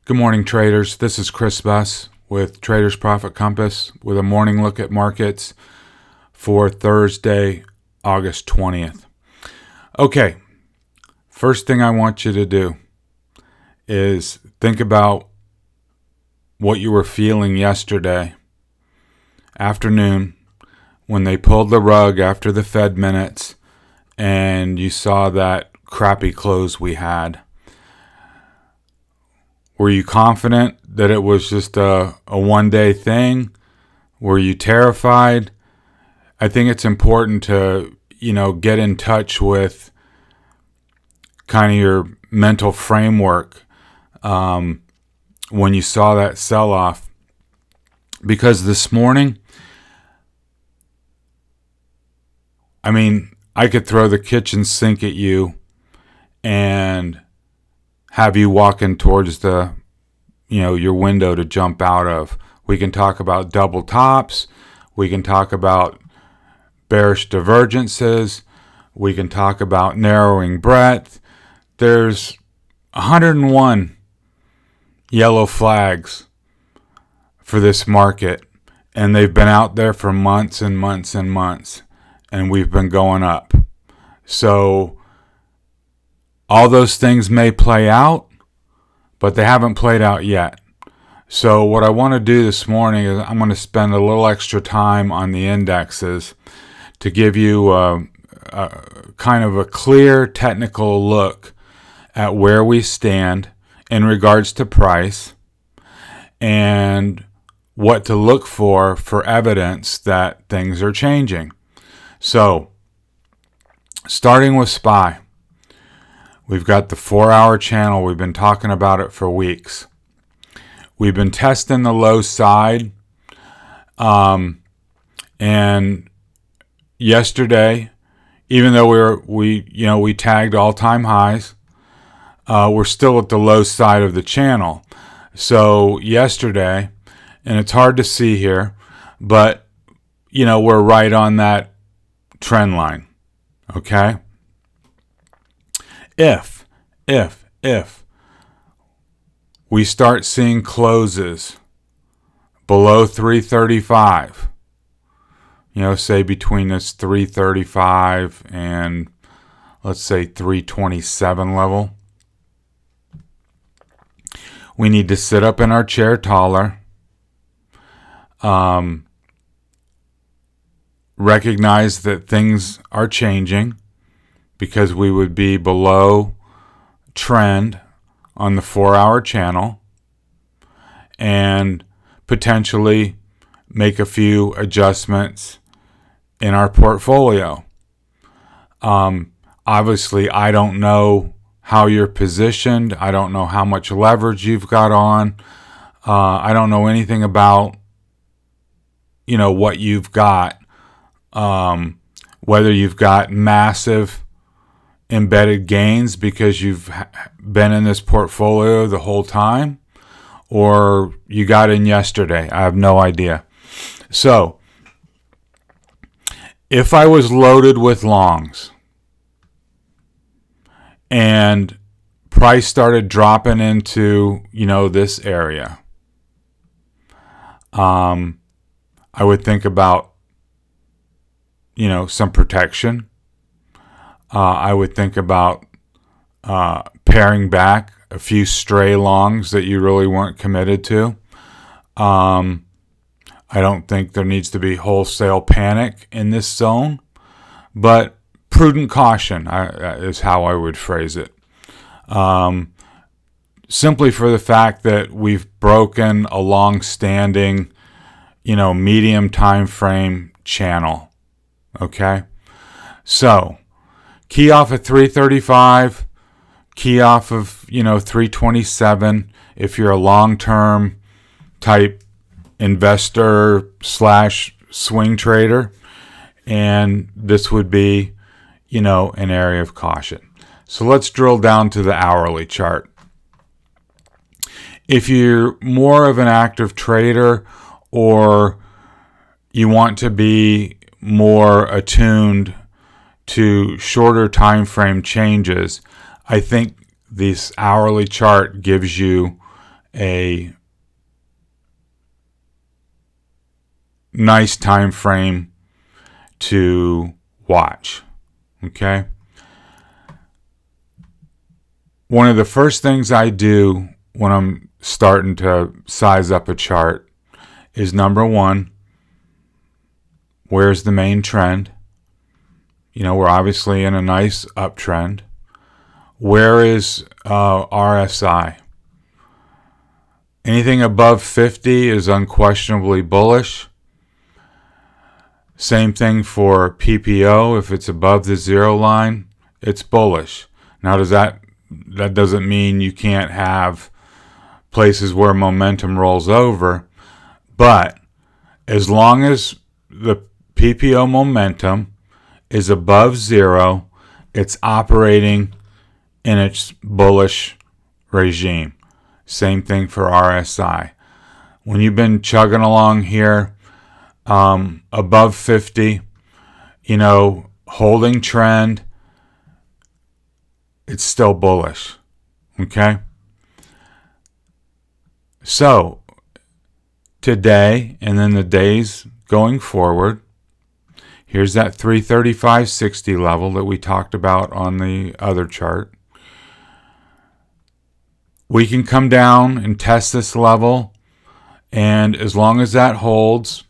Good morning, traders. This is Chris Buss with Traders Profit Compass with a morning look at markets for Thursday, August 20th. Okay, first thing I want you to do is think about what you were feeling yesterday afternoon when they pulled the rug after the Fed minutes and you saw that crappy close we had. Were you confident that it was just a one-day thing? Were you terrified? I think it's important to, get in touch with kind of your mental framework when you saw that sell-off. Because this morning, I could throw the kitchen sink at you and have you walking towards the, your window to jump out of. We can talk about double tops. We can talk about bearish divergences. We can talk about narrowing breadth. There's 101 yellow flags for this market, and they've been out there for months and months and months, and we've been going up. So all those things may play out, but they haven't played out yet. So what I want to do this morning is I'm going to spend a little extra time on the indexes to give you a kind of a clear technical look at where we stand in regards to price and what to look for evidence that things are changing. So, starting with SPY. We've got the 4-hour channel. We've been talking about it for weeks. We've been testing the low side. And yesterday, even though we tagged all-time highs, we're still at the low side of the channel. So yesterday, and it's hard to see here, but we're right on that trend line. Okay? If we start seeing closes below 335, say between this 335 and let's say 327 level, we need to sit up in our chair taller, recognize that things are changing, because we would be below trend on the 4-hour channel and potentially make a few adjustments in our portfolio. Obviously, I don't know how you're positioned. I don't know how much leverage you've got on. I don't know anything about, what you've got, whether you've got massive embedded gains because you've been in this portfolio the whole time, or you got in yesterday. I have no idea. So, if I was loaded with longs and price started dropping into, this area, I would think about, some protection. I would think about paring back a few stray longs that you really weren't committed to. I don't think there needs to be wholesale panic in this zone, but prudent caution is how I would phrase it. Simply for the fact that we've broken a long-standing, medium time frame channel. Okay? So, key off of 335, key off of, 327 if you're a long-term type investor / swing trader. And this would be, an area of caution. So let's drill down to the hourly chart. If you're more of an active trader or you want to be more attuned to shorter time frame changes, I think this hourly chart gives you a nice time frame to watch. Okay. One of the first things I do when I'm starting to size up a chart is, number one, where's the main trend? We're obviously in a nice uptrend. Where is RSI? Anything above 50 is unquestionably bullish. Same thing for PPO. If it's above the zero line, it's bullish. Now, that doesn't mean you can't have places where momentum rolls over, but as long as the PPO momentum is above zero, it's operating in its bullish regime. Same thing for RSI. When you've been chugging along here above 50, holding trend, it's still bullish. Okay? So, today and then the days going forward, here's that 335.60 level that we talked about on the other chart. We can come down and test this level, and as long as that holds,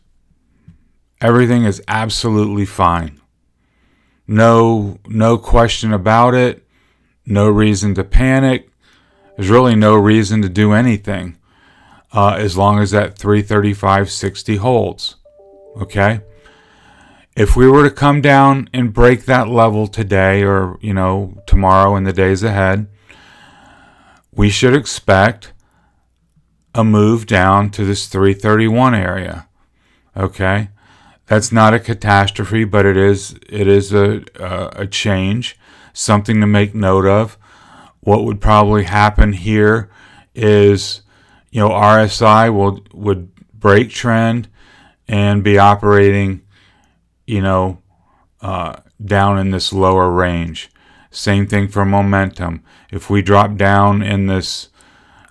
everything is absolutely fine. No question about it. No reason to panic. There's really no reason to do anything as long as that 335.60 holds. Okay? If we were to come down and break that level today or, tomorrow and the days ahead, we should expect a move down to this 331 area. Okay? That's not a catastrophe, but it is a change, something to make note of. What would probably happen here is, RSI would break trend and be operating, down in this lower range. Same thing for momentum. If we drop down in this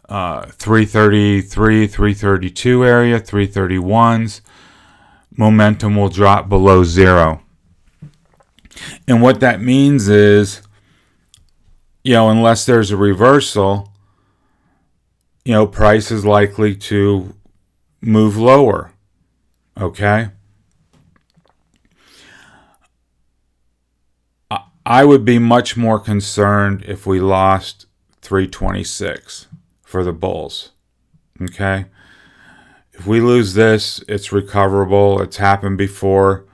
333, 332 area, 331s, momentum will drop below zero. And what that means is, unless there's a reversal, price is likely to move lower. Okay? I would be much more concerned if we lost 326 for the bulls. Okay? If we lose this, it's recoverable. It's happened before.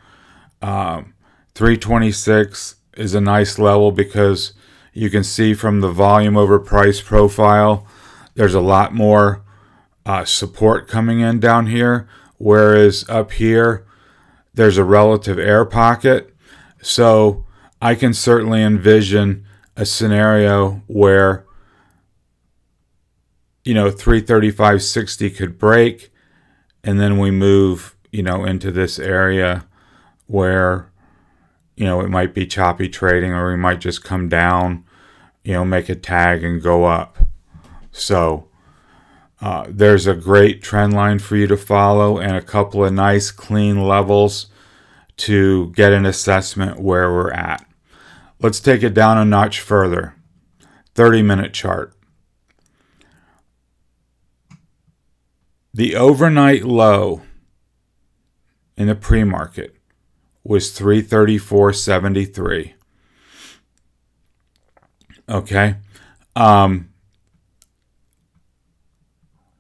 326 is a nice level because you can see from the volume over price profile, there's a lot more support coming in down here, whereas up here, there's a relative air pocket. So I can certainly envision a scenario where 335.60 could break, and then we move into this area where it might be choppy trading, or we might just come down, make a tag and go up. So there's a great trend line for you to follow and a couple of nice clean levels to get an assessment where we're at. Let's take it down a notch further. 30-minute chart. The overnight low in the pre-market was 334.73. Okay?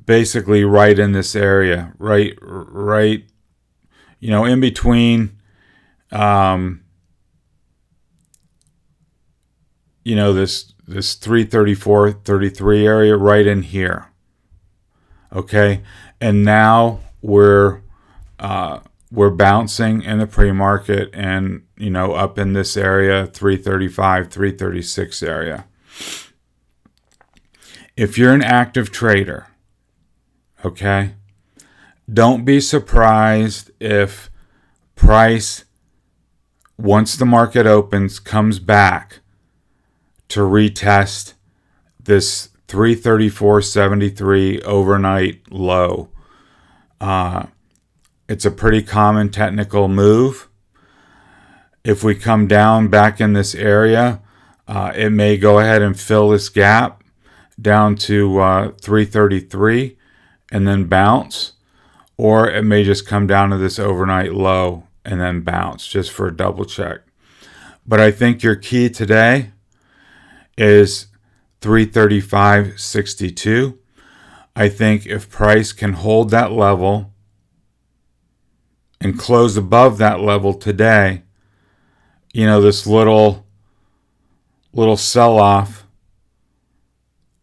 Basically right in this area, right, in between, this 334.33 area right in here. Okay? And now we're bouncing in the pre-market and, up in this area, 335, 336 area. If you're an active trader, okay, don't be surprised if price, once the market opens, comes back to retest this 334.73 overnight low. It's a pretty common technical move. If we come down back in this area, it may go ahead and fill this gap down to 333 and then bounce, or it may just come down to this overnight low and then bounce just for a double check. But I think your key today is 335.62. I think if price can hold that level and close above that level today, this little sell-off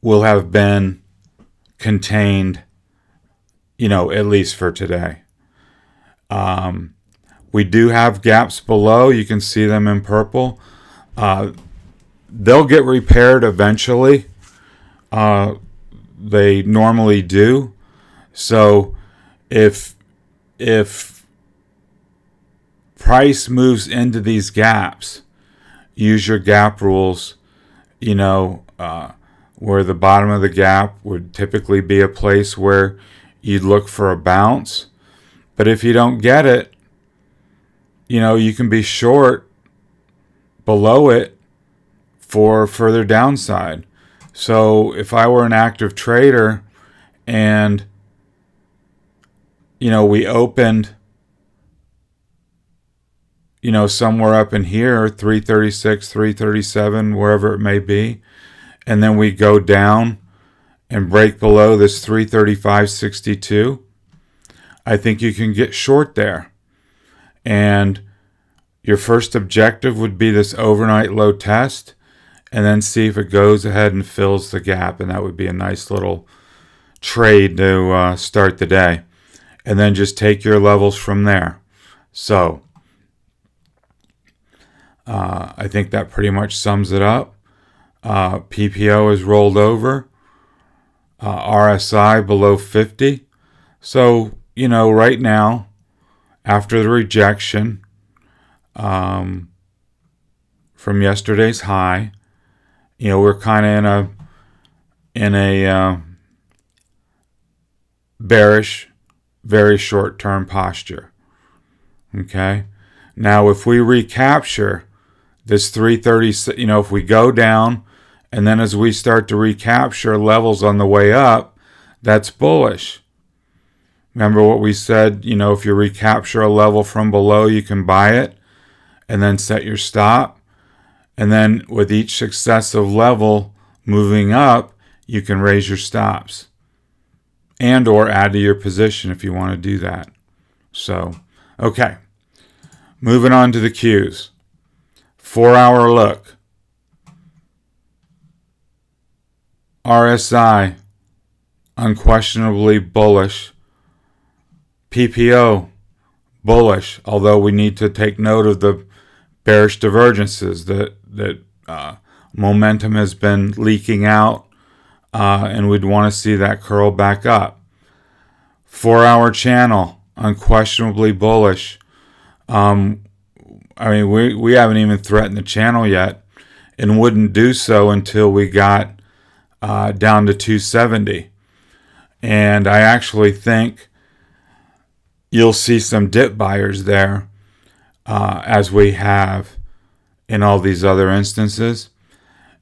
will have been contained, at least for today. We do have gaps below. You can see them in purple. They'll get repaired eventually. They normally do. So if price moves into these gaps, use your gap rules, where the bottom of the gap would typically be a place where you'd look for a bounce. But if you don't get it, you can be short below it for further downside. So if I were an active trader and, we opened, somewhere up in here, 336, 337, wherever it may be, and then we go down and break below this 335.62, I think you can get short there. And your first objective would be this overnight low test, and then see if it goes ahead and fills the gap, and that would be a nice little trade to start the day. And then just take your levels from there. So I think that pretty much sums it up. PPO is rolled over. RSI below 50. So, right now, after the rejection from yesterday's high, we're kind of in a bearish, very short-term posture. Okay? Now, if we recapture this 330, if we go down, and then as we start to recapture levels on the way up, that's bullish. Remember what we said, if you recapture a level from below, you can buy it and then set your stop. And then with each successive level moving up, you can raise your stops and or add to your position if you want to do that. So, okay. Moving on to the Qs. 4-hour look. RSI, unquestionably bullish. PPO, bullish, although we need to take note of the bearish divergences that momentum has been leaking out, and we'd want to see that curl back up. 4-hour channel, unquestionably bullish. We haven't even threatened the channel yet, and wouldn't do so until we got down to 270. And I actually think you'll see some dip buyers there, as we have in all these other instances.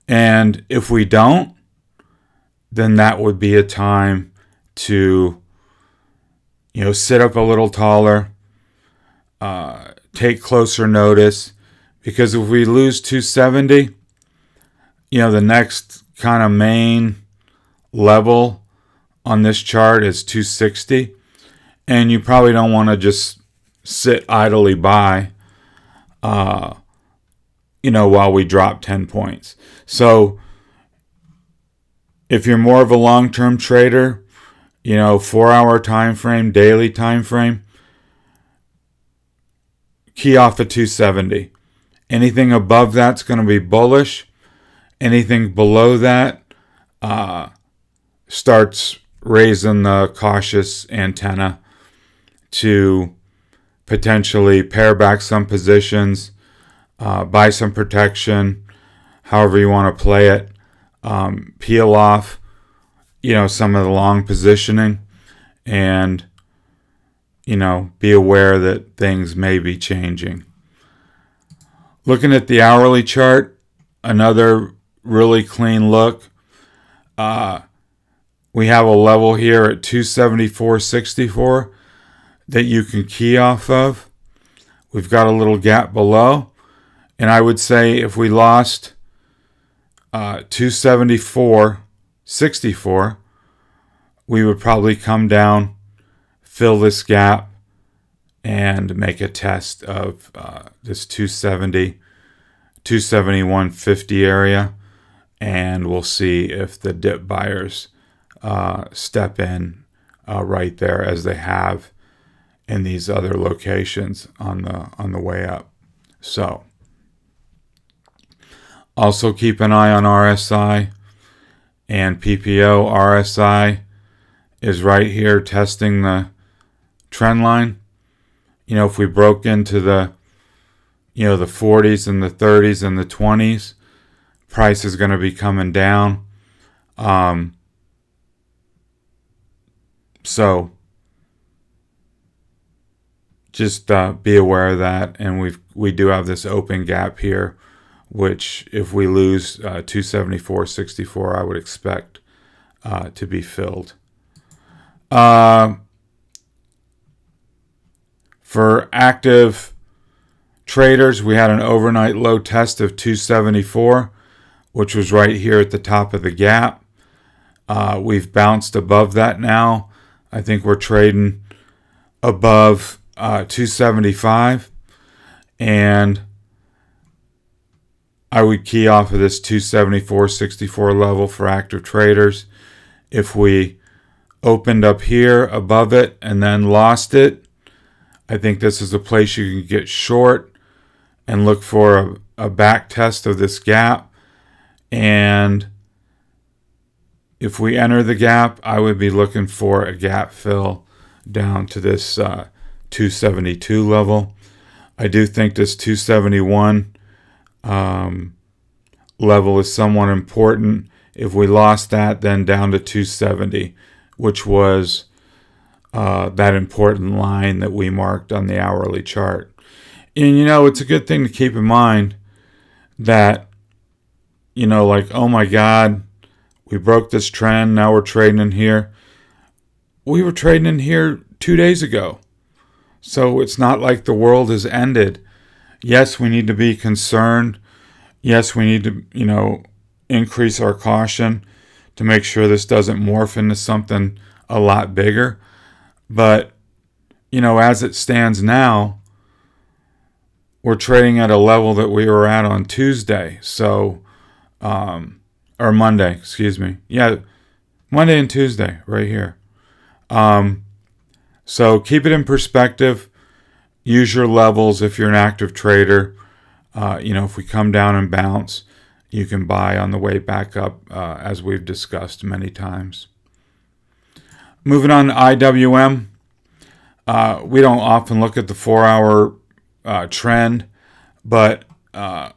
And if we don't, then that would be a time to, sit up a little taller, take closer notice, because if we lose 270, the next kind of main level on this chart is 260, and you probably don't want to just sit idly by, while we drop 10 points. So if you're more of a long-term trader, 4-hour time frame, daily time frame, key off at 270. Anything above that's going to be bullish. Anything below that starts raising the cautious antenna to potentially pare back some positions, buy some protection, however you want to play it, peel off some of the long positioning, and, be aware that things may be changing. Looking at the hourly chart, another really clean look. We have a level here at 274.64 that you can key off of. We've got a little gap below. And I would say if we lost 274.64, we would probably come down, fill this gap, and make a test of this 271.50 area. And we'll see if the dip buyers step in right there, as they have in these other locations on the way up. So also keep an eye on RSI and PPO. RSI is right here testing the trend line. If we broke into the 40s and the 30s and the 20s, price is going to be coming down. So just be aware of that. And we do have this open gap here, which if we lose 274.64, I would expect to be filled. For active traders, we had an overnight low test of 274, which was right here at the top of the gap. We've bounced above that now. I think we're trading above 275, and I would key off of this 274.64 level for active traders. If we opened up here above it and then lost it, I think this is a place you can get short and look for a back test of this gap. And if we enter the gap, I would be looking for a gap fill down to this 272 level. I do think this 271 level is somewhat important. If we lost that, then down to 270, which was that important line that we marked on the hourly chart. And, it's a good thing to keep in mind that, oh my God, we broke this trend. Now we're trading in here. We were trading in here 2 days ago. So it's not like the world has ended. Yes, we need to be concerned. Yes, we need to, increase our caution to make sure this doesn't morph into something a lot bigger. But, as it stands now, we're trading at a level that we were at on Tuesday. So, or Monday, excuse me. Yeah, Monday and Tuesday right here. So keep it in perspective. Use your levels if you're an active trader. If we come down and bounce, you can buy on the way back up, as we've discussed many times. Moving on to IWM. We don't often look at the 4-hour trend, but I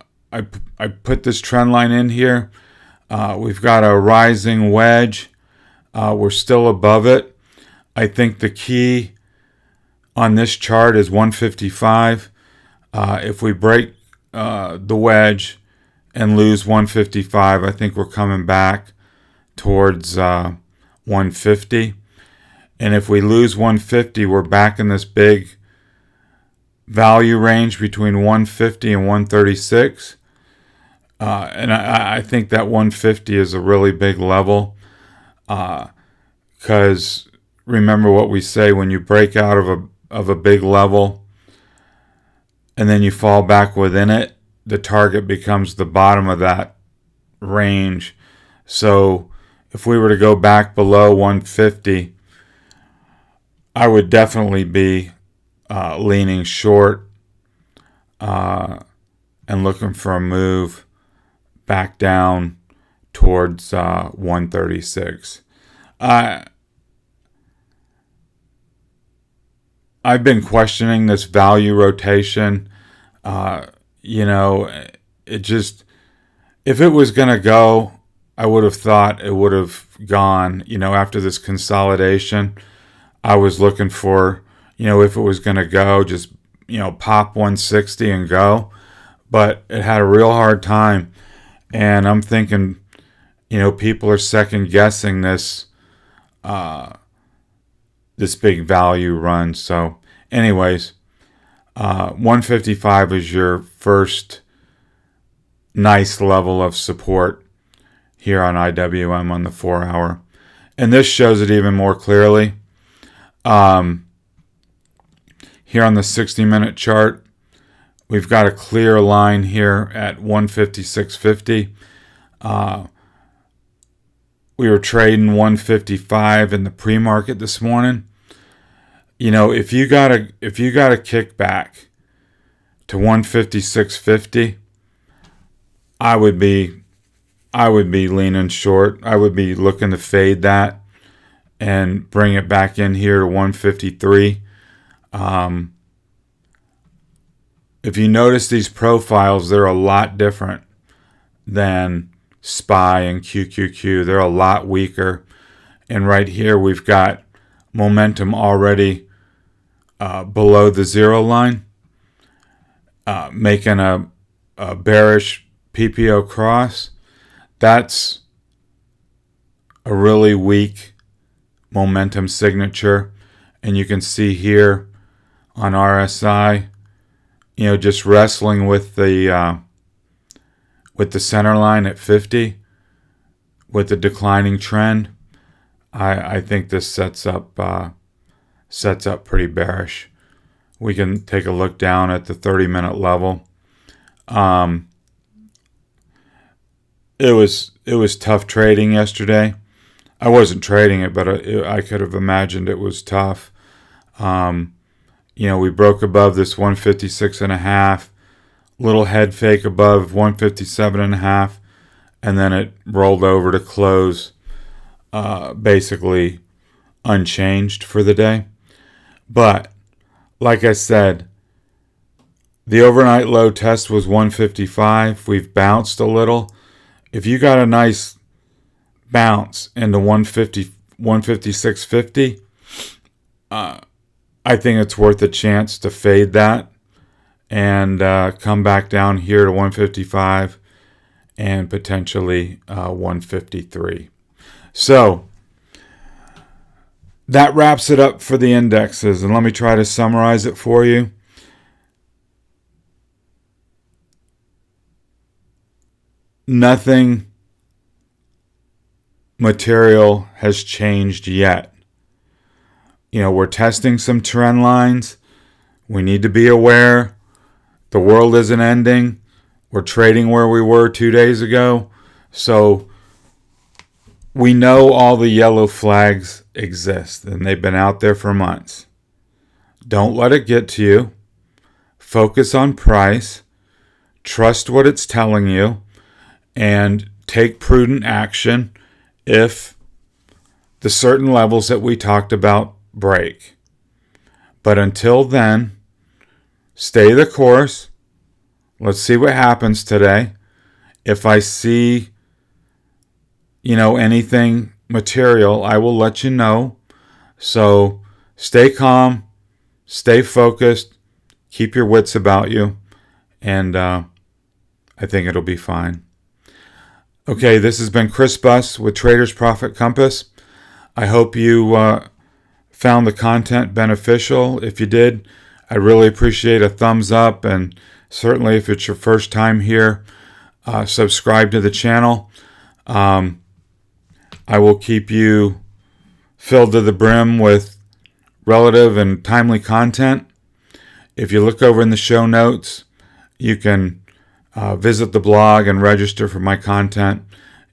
put this trend line in here. We've got a rising wedge. We're still above it. I think the key on this chart is 155. If we break the wedge and lose 155, I think we're coming back towards 150. And if we lose 150, we're back in this big value range between 150 and 136. And I think that 150 is a really big level, because remember what we say, when you break out of a big level and then you fall back within it, the target becomes the bottom of that range. So if we were to go back below 150, I would definitely be leaning short and looking for a move back down towards 136. I've been questioning this value rotation. It just, if it was going to go I would have thought it would have gone, after this consolidation. I was looking for, if it was going to go, just, pop 160 and go. But it had a real hard time. And I'm thinking, people are second guessing this big value run. So anyways, 155 is your first nice level of support here on IWM on the 4 hour. And this shows it even more clearly. Here on the 60-minute chart, we've got a clear line here at 156.50. We were trading 155 in the pre-market this morning. If you got a kickback to 156.50, I would be leaning short. I would be looking to fade that and bring it back in here to 153. If you notice these profiles, they're a lot different than SPY and QQQ. They're a lot weaker. And right here we've got momentum already below the zero line, making a bearish PPO cross. That's a really weak momentum signature. And you can see here on RSI, just wrestling with the center line at 50 with the declining trend. I think this sets up pretty bearish. We can take a look down at the 30-minute level. It was tough trading yesterday. I wasn't trading it, but I could have imagined it was tough. We broke above this 156.5, little head fake above 157.5, and then it rolled over to close basically unchanged for the day. But like I said, the overnight low test was 155. We've bounced a little. If you got a nice bounce into 156.50, I think it's worth a chance to fade that and come back down here to 155 and potentially 153. So that wraps it up for the indexes. And let me try to summarize it for you. Nothing material has changed yet. We're testing some trend lines. We need to be aware. The world isn't ending. We're trading where we were 2 days ago. So we know all the yellow flags exist, and they've been out there for months. Don't let it get to you. Focus on price. Trust what it's telling you. And take prudent action if the certain levels that we talked about break. But until then, stay the course. Let's see what happens today. If I see, anything material, I will let you know. So stay calm, stay focused, keep your wits about you, and I think it'll be fine. Okay, this has been Chris Buss with Traders Profit Compass. I hope you found the content beneficial. If you did, I really appreciate a thumbs up, and certainly if it's your first time here, subscribe to the channel. I will keep you filled to the brim with relative and timely content. If you look over in the show notes, you can visit the blog and register for my content,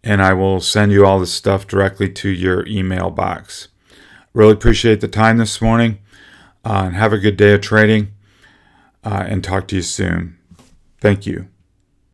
and I will send you all this stuff directly to your email box. Really appreciate the time this morning, and have a good day of trading, and talk to you soon. Thank you.